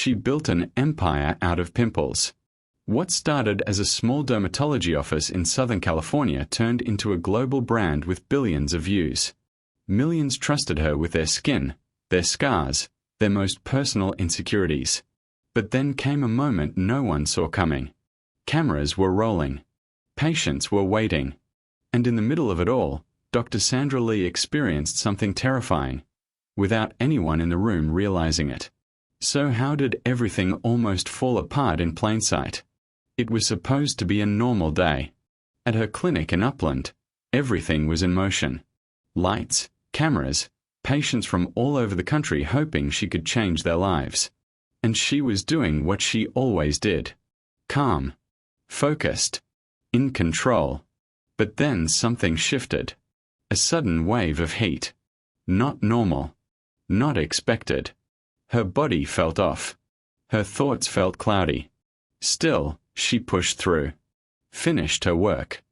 She built an empire out of pimples. What started as a small dermatology office in Southern California turned into a global brand with billions of views. Millions trusted her with their skin, their scars, their most personal insecurities. But then came a moment no one saw coming. Cameras were rolling. Patients were waiting. And in the middle of it all, Dr. Sandra Lee experienced something terrifying, without anyone in the room realizing it. So how did everything almost fall apart in plain sight? It was supposed to be a normal day. At her clinic in Upland, everything was in motion. Lights, cameras, patients from all over the country hoping she could change their lives. And she was doing what she always did. Calm. Focused. In control. But then something shifted. A sudden wave of heat. Not normal. Not expected. Her body felt off. Her thoughts felt cloudy. Still, she pushed through. Finished her work.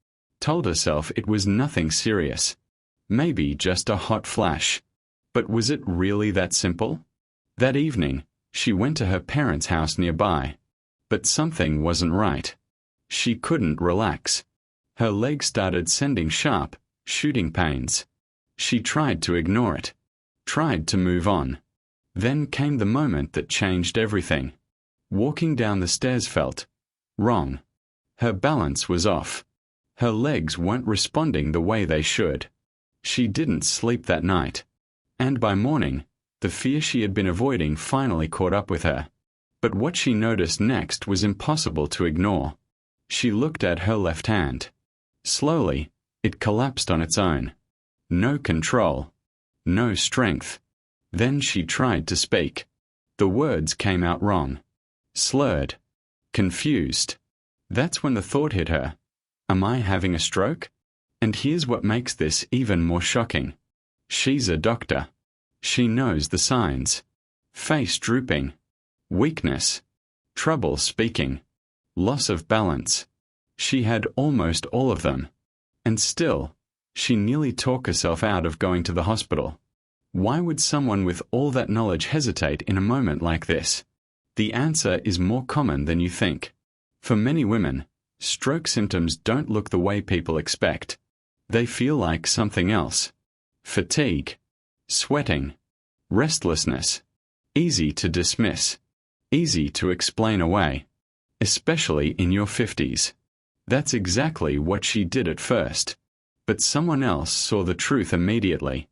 Told herself it was nothing serious. Maybe just a hot flash. But was it really that simple? That evening, she went to her parents' house nearby. But something wasn't right. She couldn't relax. Her legs started sending sharp, shooting pains. She tried to ignore it. Tried to move on. Then came the moment that changed everything. Walking down the stairs felt wrong. Her balance was off. Her legs weren't responding the way they should. She didn't sleep that night. And by morning, the fear she had been avoiding finally caught up with her. But what she noticed next was impossible to ignore. She looked at her left hand. Slowly, it collapsed on its own. No control. No strength. Then she tried to speak. The words came out wrong. Slurred. Confused. That's when the thought hit her. Am I having a stroke? And here's what makes this even more shocking. She's a doctor. She knows the signs. Face drooping. Weakness. Trouble speaking. Loss of balance. She had almost all of them. And still, she nearly talked herself out of going to the hospital. Why would someone with all that knowledge hesitate in a moment like this? The answer is more common than you think. For many women, stroke symptoms don't look the way people expect. They feel like something else. Fatigue. Sweating. Restlessness. Easy to dismiss. Easy to explain away. Especially in your 50s. That's exactly what she did at first. But someone else saw the truth immediately.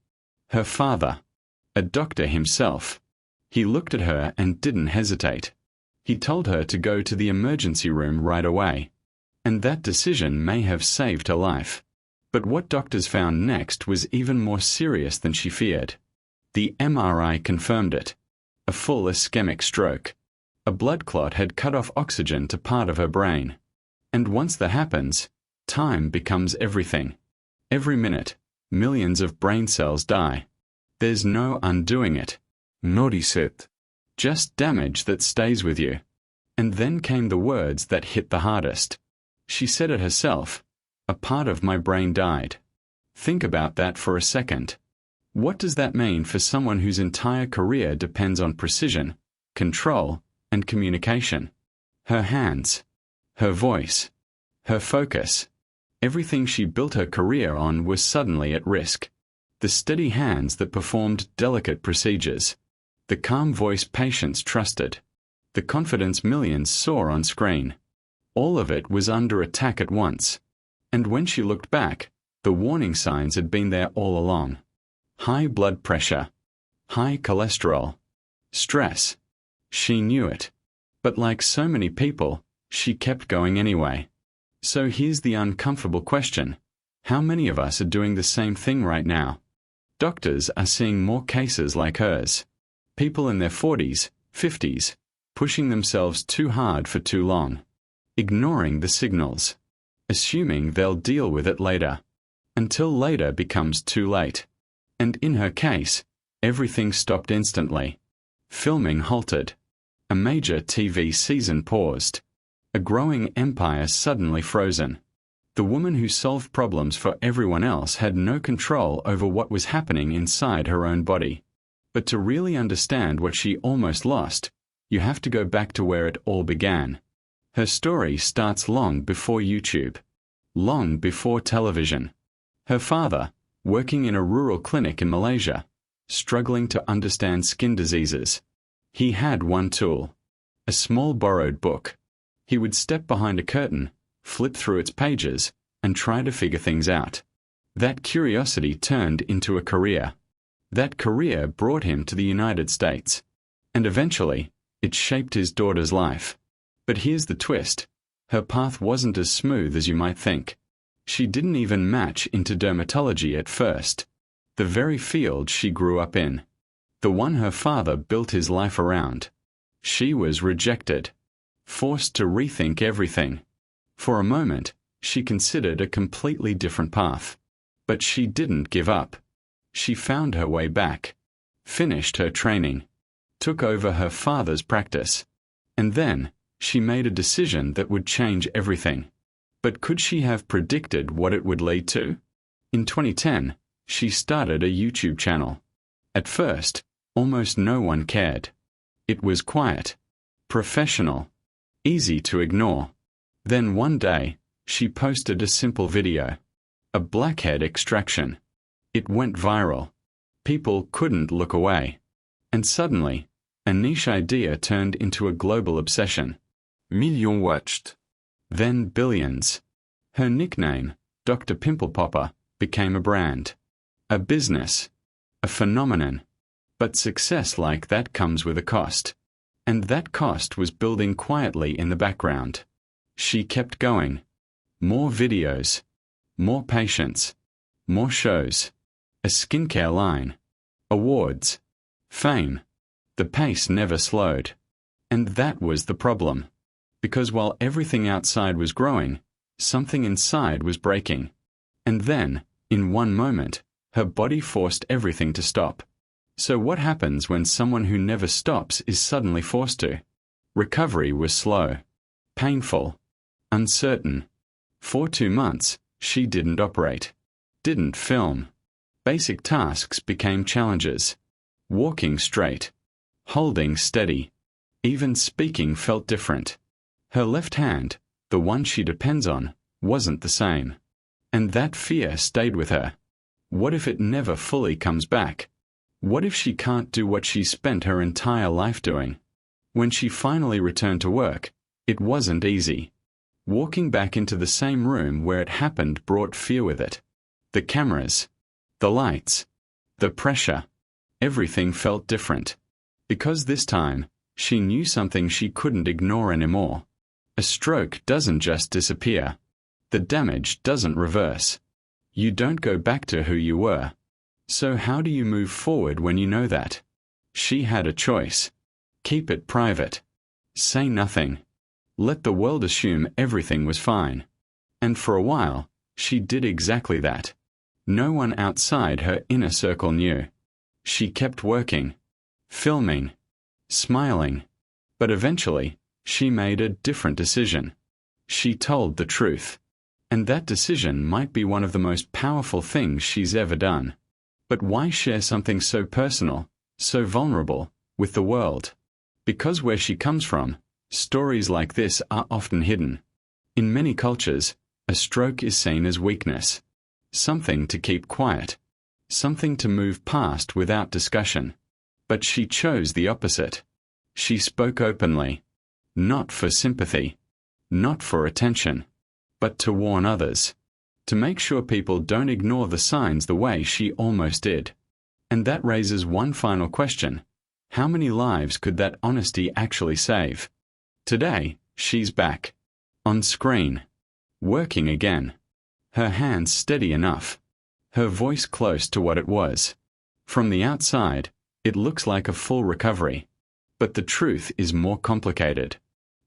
Her father. A doctor himself. He looked at her and didn't hesitate. He told her to go to the emergency room right away. And that decision may have saved her life. But what doctors found next was even more serious than she feared. The MRI confirmed it. A full ischemic stroke. A blood clot had cut off oxygen to part of her brain. And once that happens, time becomes everything. Every minute, millions of brain cells die. There's no undoing it. Notice. Just damage that stays with you. And then came the words that hit the hardest. She said it herself. A part of my brain died. Think about that for a second. What does that mean for someone whose entire career depends on precision, control, and communication? Her hands. Her voice. Her focus. Everything she built her career on was suddenly at risk. The steady hands that performed delicate procedures. The calm voice patients trusted. The confidence millions saw on screen. All of it was under attack at once. And when she looked back, the warning signs had been there all along. High blood pressure. High cholesterol. Stress. She knew it. But like so many people, she kept going anyway. So here's the uncomfortable question. How many of us are doing the same thing right now? Doctors are seeing more cases like hers. People in their 40s, 50s, pushing themselves too hard for too long. Ignoring the signals. Assuming they'll deal with it later. Until later becomes too late. And in her case, everything stopped instantly. Filming halted. A major TV season paused. A growing empire suddenly frozen. The woman who solved problems for everyone else had no control over what was happening inside her own body. But to really understand what she almost lost, You have to go back to where it all began. Her story starts long before YouTube, long before television. Her father, working in a rural clinic in Malaysia, struggling to understand skin diseases. He had one tool, a small borrowed book. He would step behind a curtain, flip through its pages, and try to figure things out. That curiosity turned into a career. That career brought him to the United States. And eventually, it shaped his daughter's life. But here's the twist. Her path wasn't as smooth as you might think. She didn't even match into dermatology at first. The very field she grew up in. The one her father built his life around. She was rejected. Forced to rethink everything. For a moment, she considered a completely different path. But she didn't give up. She found her way back. Finished her training. Took over her father's practice. And then, she made a decision that would change everything. But could she have predicted what it would lead to? In 2010, she started a YouTube channel. At first, almost no one cared. It was quiet, professional, easy to ignore. Then one day, she posted a simple video. A blackhead extraction. It went viral. People couldn't look away. And suddenly, a niche idea turned into a global obsession. Millions watched. Then billions. Her nickname, Dr. Pimple Popper, became a brand. A business. A phenomenon. But success like that comes with a cost. And that cost was building quietly in the background. She kept going. More videos. More patients. More shows. A skincare line. Awards. Fame. The pace never slowed. And that was the problem. Because while everything outside was growing, something inside was breaking. And then, in one moment, her body forced everything to stop. So what happens when someone who never stops is suddenly forced to? Recovery was slow. Painful. Uncertain. For 2 months, she didn't operate. Didn't film. Basic tasks became challenges. Walking straight. Holding steady. Even speaking felt different. Her left hand, the one she depends on, wasn't the same. And that fear stayed with her. What if it never fully comes back? What if she can't do what she spent her entire life doing? When she finally returned to work, it wasn't easy. Walking back into the same room where it happened brought fear with it. The cameras. The lights. The pressure. Everything felt different. Because this time, she knew something she couldn't ignore anymore. A stroke doesn't just disappear. The damage doesn't reverse. You don't go back to who you were. So how do you move forward when you know that? She had a choice. Keep it private. Say nothing. Let the world assume everything was fine. And for a while, she did exactly that. No one outside her inner circle knew. She kept working. Filming. Smiling. But eventually, she made a different decision. She told the truth. And that decision might be one of the most powerful things she's ever done. But why share something so personal, so vulnerable, with the world? Because where she comes from, stories like this are often hidden. In many cultures, a stroke is seen as weakness. Something to keep quiet. Something to move past without discussion. But she chose the opposite. She spoke openly. Not for sympathy. Not for attention. But to warn others. To make sure people don't ignore the signs the way she almost did. And that raises one final question. How many lives could that honesty actually save? Today, she's back. On screen. Working again. Her hands steady enough. Her voice close to what it was. From the outside, it looks like a full recovery. But the truth is more complicated.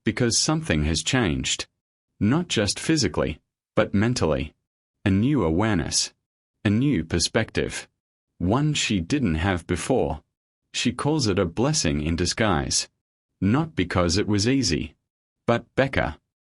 Because something has changed. Not just physically, but mentally. A new awareness. A new perspective. One she didn't have before. She calls it a blessing in disguise. Not because it was easy. But Becca,